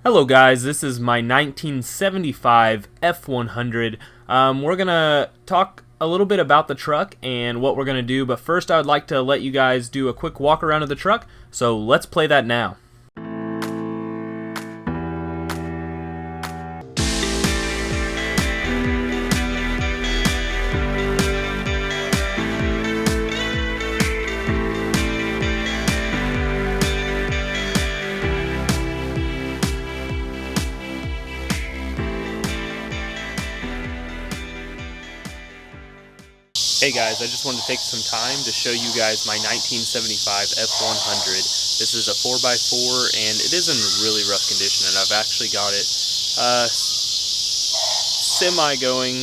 Hello guys, this is my 1975 F100. We're going to talk a little bit about the truck and what we're going to do, but first I would like to let you guys do a quick walk around of the truck, so let's play that now. Hey guys, I just wanted to take some time to show you guys my 1975 F100. This is a 4x4 and it is in really rough condition, and I've actually got it semi-going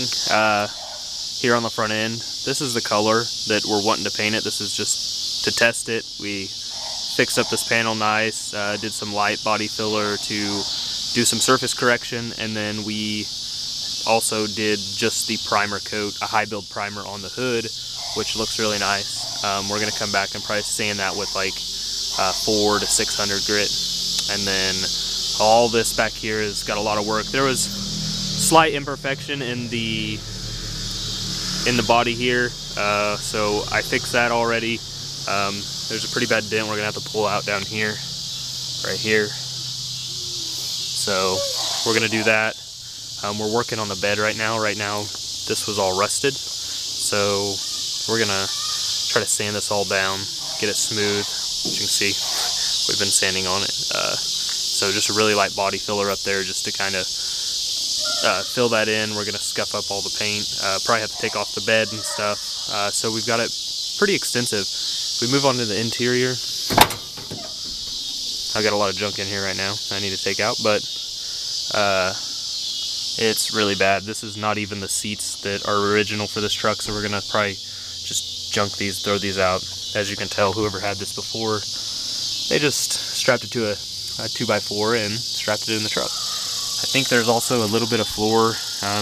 here on the front end. This is the color that we're wanting to paint it. This is just to test it. We fixed up this panel nice, did some light body filler to do some surface correction, and then we also did just the primer coat, a high build primer on the hood, which looks really nice. We're going to come back and probably sand that with like 400 to 600 grit, and then all this back here has got a lot of work. There was slight imperfection in the body here, so I fixed that already. There's a pretty bad dent we're going to have to pull out down here, right here. So we're going to do that. We're working on the bed right now. This was all rusted, so we're gonna try to sand this all down, get it smooth. As you can see, we've been sanding on it. So just a really light body filler up there just to kind of fill that in. We're gonna scuff up all the paint, probably have to take off the bed and stuff. So we've got it pretty extensive. If we move on to the interior, I've got a lot of junk in here right now I need to take out, but it's really bad. This is not even the seats that are original for this truck, so we're gonna probably just junk these, throw these out. As you can tell, whoever had this before, they just strapped it to a 2x4 and strapped it in the truck. I think there's also a little bit of floor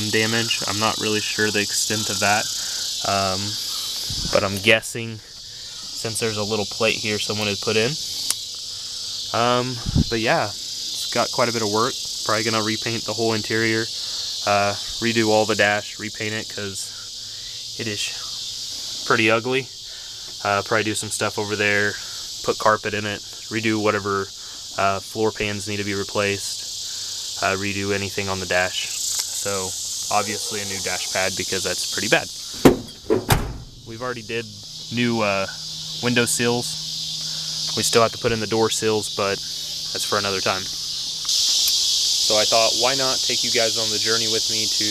damage. I'm not really sure the extent of that, but I'm guessing since there's a little plate here someone had put in. But yeah, it's got quite a bit of work. Probably gonna repaint the whole interior, redo all the dash, repaint it because it is pretty ugly. Probably do some stuff over there, put carpet in it, redo whatever floor pans need to be replaced, redo anything on the dash. So obviously a new dash pad because that's pretty bad. We've already did new window sills. We still have to put in the door sills, but that's for another time. So I thought, why not take you guys on the journey with me to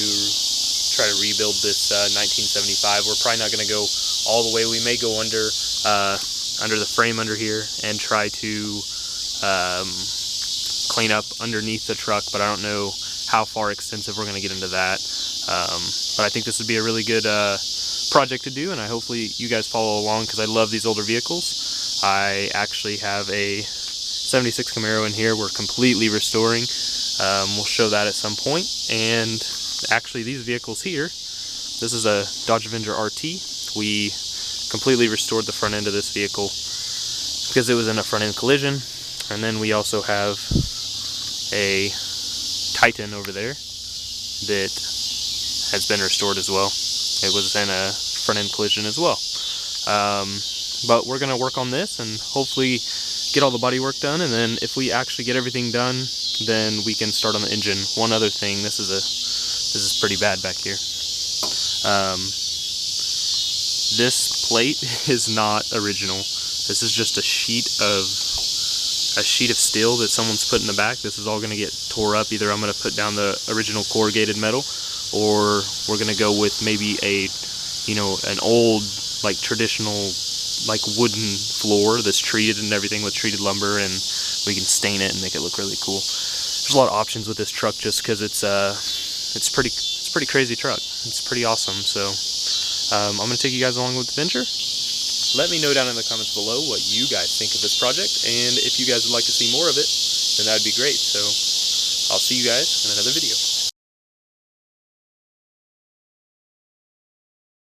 try to rebuild this 1975. We're probably not going to go all the way. We may go under the frame under here and try to clean up underneath the truck, but I don't know how far extensive we're going to get into that. But I think this would be a really good project to do, and hopefully you guys follow along because I love these older vehicles. I actually have a 76 Camaro in here we're completely restoring. We'll show that at some point. And actually these vehicles here, this is a Dodge Avenger RT. We completely restored the front end of this vehicle because it was in a front end collision. And then we also have a Titan over there that has been restored as well. It was in a front end collision as well. But we're going to work on this and hopefully get all the body work done, and then if we actually get everything done, then we can start on the engine. One other thing, this is pretty bad back here. This plate is not original. This is just a sheet of steel that someone's put in the back. This is all going to get tore up. Either I'm going to put down the original corrugated metal, or we're going to go with maybe an old, like, traditional, like, wooden floor that's treated and everything with treated lumber, and we can stain it and make it look really cool. There's a lot of options with this truck just because it's pretty crazy truck. It's pretty awesome. So I'm going to take you guys along with the adventure. Let me know down in the comments below what you guys think of this project, and if you guys would like to see more of it, then that would be great. So I'll see you guys in another video.